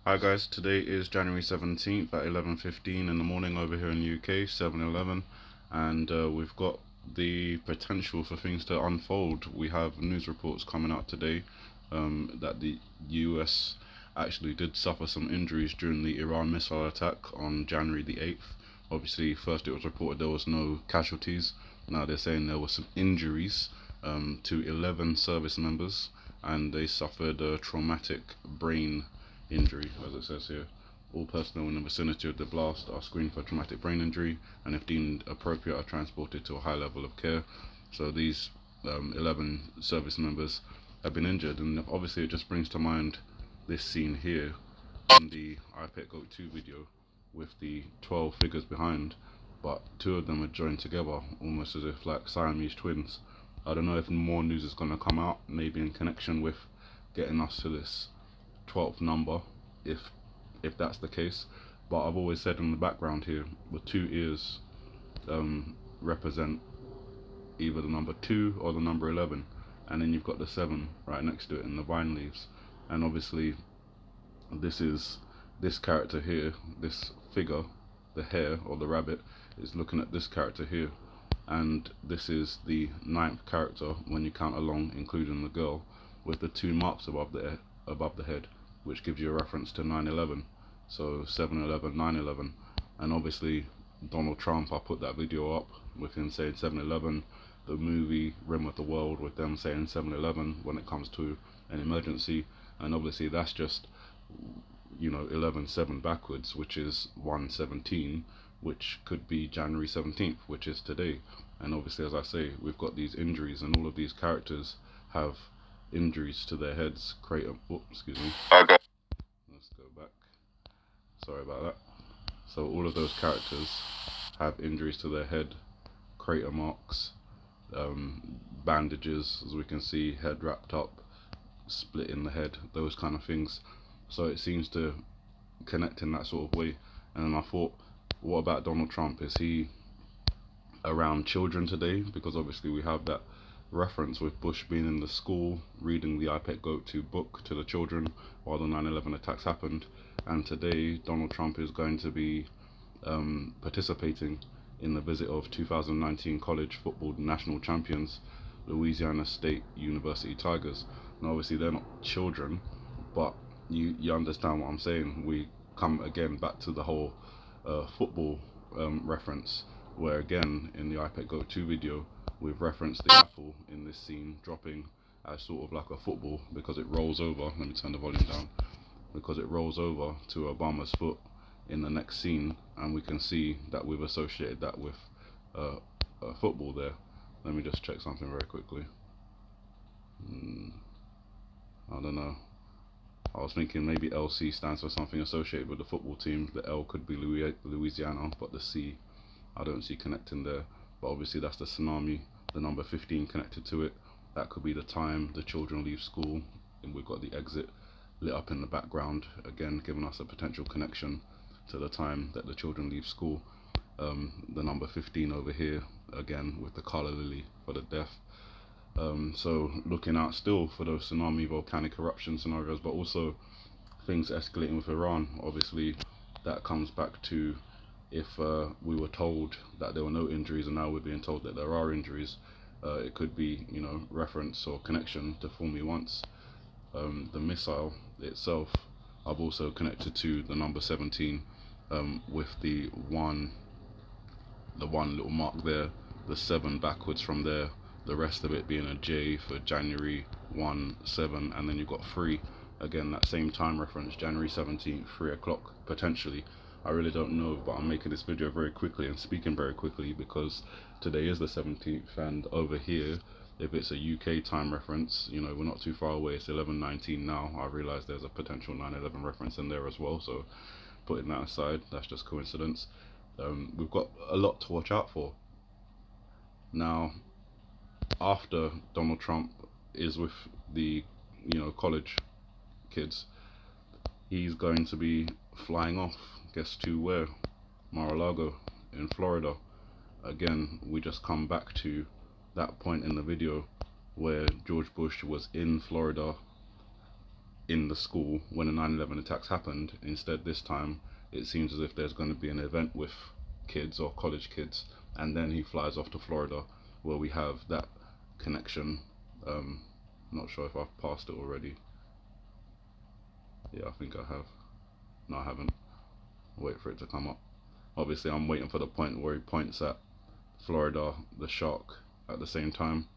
Hi guys, today is January 17th at 11:15 in the morning over here in the UK, 7:11, and we've got the potential for things to unfold. We have news reports coming out today that the US actually did suffer some injuries during the Iran missile attack on January the 8th. Obviously, first it was reported there was no casualties. Now they're saying there were some injuries to 11 service members, and they suffered a traumatic brain injury, as it says here. All personnel in the vicinity of the blast are screened for traumatic brain injury, and if deemed appropriate, are transported to a high level of care. So these 11 service members have been injured, and obviously it just brings to mind this scene here in the iPet Goat 2 video with the 12 figures behind, but two of them are joined together almost as if like Siamese twins. I don't know if more news is going to come out, maybe in connection with getting us to this 12th number, if that's the case. But I've always said in the background here, the two ears represent either the number 2 or the number 11, and then you've got the 7 right next to it in the vine leaves. And obviously this character here, this figure, the hare or the rabbit, is looking at this character here, and this is the 9th character when you count along, including the girl, with the 2 marks above the head, which gives you a reference to 9/11. So 7/11, 9/11, and obviously Donald Trump, I put that video up with him saying 7/11, the movie Rim of the World with them saying 7/11 when it comes to an emergency, and obviously that's just 11/7 backwards, which is 1/17, which could be January 17th, which is today. And obviously, as I say, we've got these injuries, and all of these characters have injuries to their heads. Excuse me. Okay. Let's go back. Sorry about that. So all of those characters have injuries to their head, crater marks, bandages, as we can see, head wrapped up, split in the head, those kind of things. So it seems to connect in that sort of way. And then I thought, what about Donald Trump? Is he around children today? Because obviously we have that reference with Bush being in the school reading the iPet Goat 2 book to the children while the 9/11 attacks happened, and today Donald Trump is going to be participating in the visit of 2019 college football national champions, Louisiana State University Tigers. Now obviously they're not children, but you understand what I'm saying. We come again back to the whole football reference, where again in the iPet Go 2 video we've referenced the apple in this scene dropping as sort of like a football, because it rolls over. Let me turn the volume down. Because it rolls over to Obama's foot in the next scene, and we can see that we've associated that with a football there. Let me just check something very quickly. I don't know. I was thinking maybe LC stands for something associated with the football team. The L could be Louisiana, but the C I don't see connecting there. But obviously that's the tsunami, the number 15 connected to it. That could be the time the children leave school, and we've got the exit lit up in the background, again giving us a potential connection to the time that the children leave school. The number 15 over here, again with the colour lily for the death. So looking out still for those tsunami volcanic eruption scenarios, but also things escalating with Iran. Obviously that comes back to, if we were told that there were no injuries and now we're being told that there are injuries, it could be reference or connection to Fool Me Once. The missile itself I've also connected to the number 17, with the one little mark there, the 7 backwards from there, the rest of it being a J for January 1/7, and then you've got 3, again that same time reference, January 17th, 3 o'clock potentially. I really don't know, but I'm making this video very quickly and speaking very quickly because today is the 17th, and over here, if it's a UK time reference, we're not too far away. It's 11:19 now. I realize there's a potential 9/11 reference in there as well, so putting that aside, that's just coincidence. We've got a lot to watch out for. Now, after Donald Trump is with the college kids, he's going to be flying off. Guess to where? Mar-a-Lago in Florida. Again, we just come back to that point in the video where George Bush was in Florida in the school when the 9/11 attacks happened. Instead, this time it seems as if there's going to be an event with kids or college kids, and then he flies off to Florida, where we have that connection. Not sure if I've passed it already. Yeah, I think I have. No, I haven't. Wait for it to come up. Obviously, I'm waiting for the point where he points at Florida, the shark, at the same time,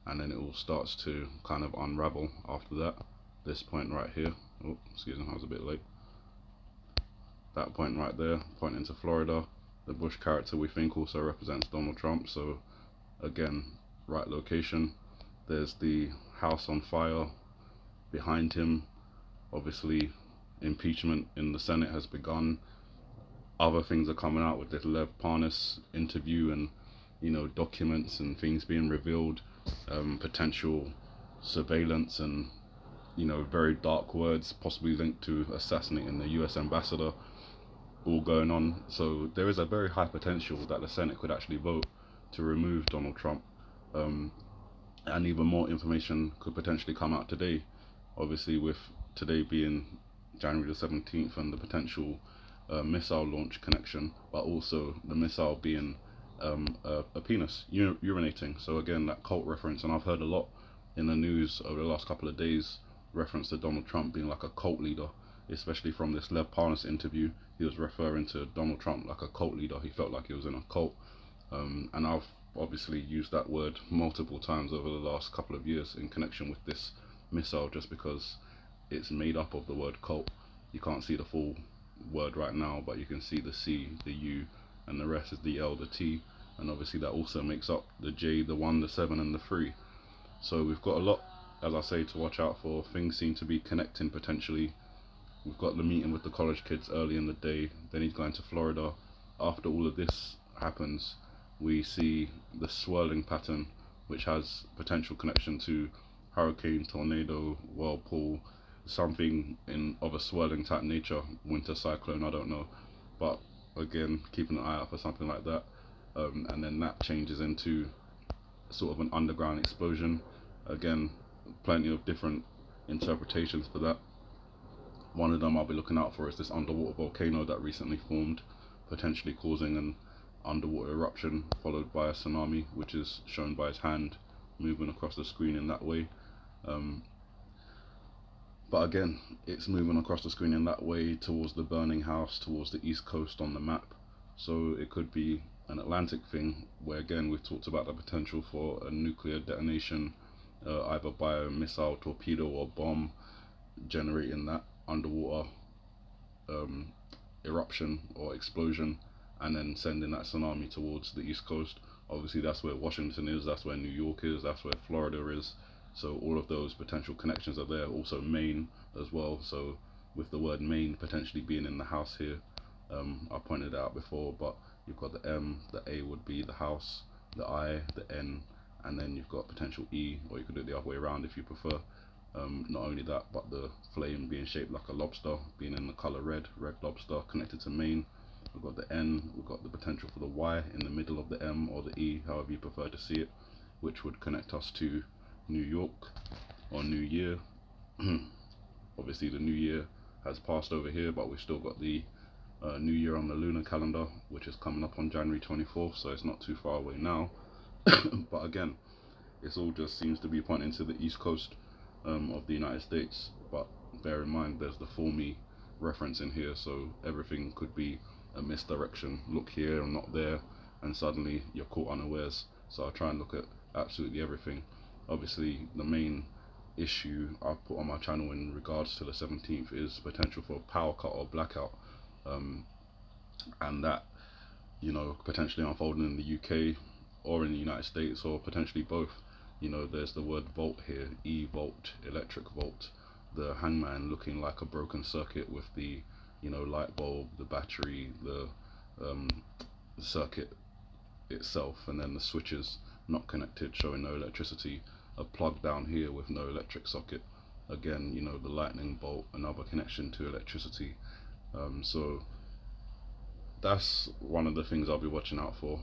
and then it all starts to kind of unravel after that. This point right here. Oh, excuse me, I was a bit late. That point right there, pointing to Florida. The bush character we think also represents Donald Trump. So again, right location. There's the house on fire behind him. Obviously, impeachment in the Senate has begun. Other things are coming out with this Lev Parnas interview, and documents and things being revealed, potential surveillance, and very dark words possibly linked to assassinating the US ambassador, all going on. So there is a very high potential that the Senate could actually vote to remove Donald Trump, and even more information could potentially come out today, obviously with today being January the 17th and the potential missile launch connection, but also the missile being a penis urinating. So again, that cult reference, and I've heard a lot in the news over the last couple of days reference to Donald Trump being like a cult leader, especially from this Lev Parnas interview. He was referring to Donald Trump like a cult leader. He felt like he was in a cult, and I've obviously used that word multiple times over the last couple of years in connection with this missile, just because it's made up of the word cult. You can't see the full word right now, but you can see the C, the U, and the rest is the L, the T, and obviously that also makes up the J, the 1, the 7, and the 3. So we've got a lot, as I say, to watch out for. Things seem to be connecting potentially. We've got the meeting with the college kids early in the day, then he's going to Florida. After all of this happens, we see the swirling pattern, which has potential connection to hurricane, tornado, whirlpool, something of a swirling type nature, winter cyclone, I don't know. But again, keeping an eye out for something like that. And then that changes into sort of an underground explosion. Again, plenty of different interpretations for that. One of them I'll be looking out for is this underwater volcano that recently formed, potentially causing an underwater eruption followed by a tsunami, which is shown by his hand moving across the screen in that way. But again, it's moving across the screen in that way towards the burning house, towards the east coast on the map. So it could be an Atlantic thing, where again we've talked about the potential for a nuclear detonation, either by a missile, torpedo, or bomb, generating that underwater eruption or explosion, and then sending that tsunami towards the east coast. Obviously that's where Washington is, that's where New York is, that's where Florida is. So all of those potential connections are there. Also Maine as well. So with the word Maine potentially being in the house here, I pointed it out before, but you've got the M, the A would be the house, the I, the N, and then you've got potential E, or you could do it the other way around if you prefer. Not only that, but the flame being shaped like a lobster, being in the color red lobster, connected to Maine. We've got the N, we've got the potential for the Y in the middle of the M, or the E, however you prefer to see it, which would connect us to New York or New Year. Obviously the New Year has passed over here, but we've still got the New Year on the lunar calendar, which is coming up on January 24th, so it's not too far away now. But again, it all just seems to be pointing to the east coast of the United States, but bear in mind there's the for me reference in here, so everything could be a misdirection. Look here and not there, and suddenly you're caught unawares. So I'll try and look at absolutely everything. Obviously the main issue I've put on my channel in regards to the 17th is potential for a power cut or blackout, and that potentially unfolding in the UK or in the United States, or potentially both. There's the word volt here, E-volt, electric volt, the hangman looking like a broken circuit with the light bulb, the battery, the circuit itself, and then the switches not connected, showing no electricity, a plug down here with no electric socket, again the lightning bolt, another connection to electricity. So that's one of the things I'll be watching out for.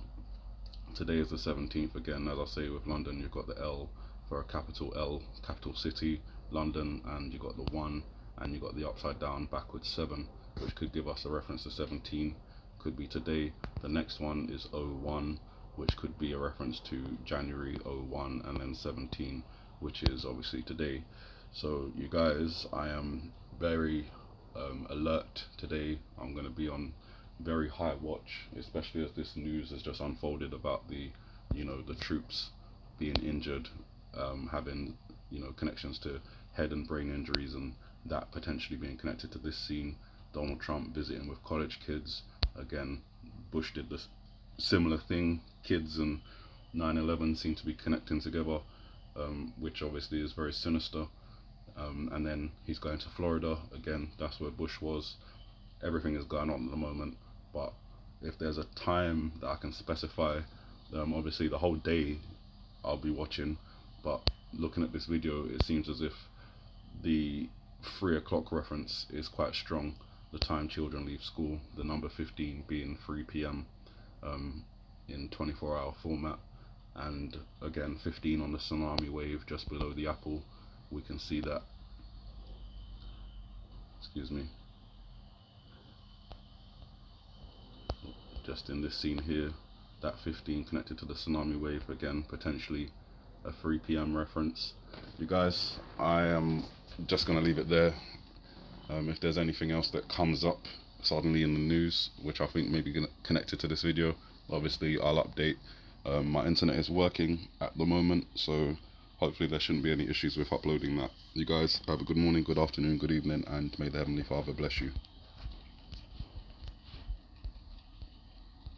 Today is the 17th again, as I say with London, you've got the L for a capital L, capital city, London, and you got the 1, and you got the upside down backwards 7, which could give us a reference to 17, could be today. The next one is 01, which could be a reference to January 01, and then 17, which is obviously today. So you guys, I am very alert today. I'm going to be on very high watch, especially as this news has just unfolded about the the troops being injured, having connections to head and brain injuries, and that potentially being connected to this scene. Donald Trump visiting with college kids again. Bush did this similar thing. Kids and 9/11 seem to be connecting together, which obviously is very sinister. And then he's going to Florida again. That's where Bush was. Everything is going on at the moment, but if there's a time that I can specify, obviously the whole day I'll be watching, but looking at this video, it seems as if the 3 o'clock reference is quite strong. The time children leave school, the number 15 being 3 p.m. In 24-hour format, and again 15 on the tsunami wave just below the apple. We can see that, excuse me, just in this scene here, that 15 connected to the tsunami wave, again potentially a 3 p.m. reference. You guys, I am just going to leave it there. If there's anything else that comes up suddenly in the news, which I think may be connected to this video, obviously I'll update. My internet is working at the moment, so hopefully there shouldn't be any issues with uploading that. You guys have a good morning, good afternoon, good evening, and may the Heavenly Father bless you.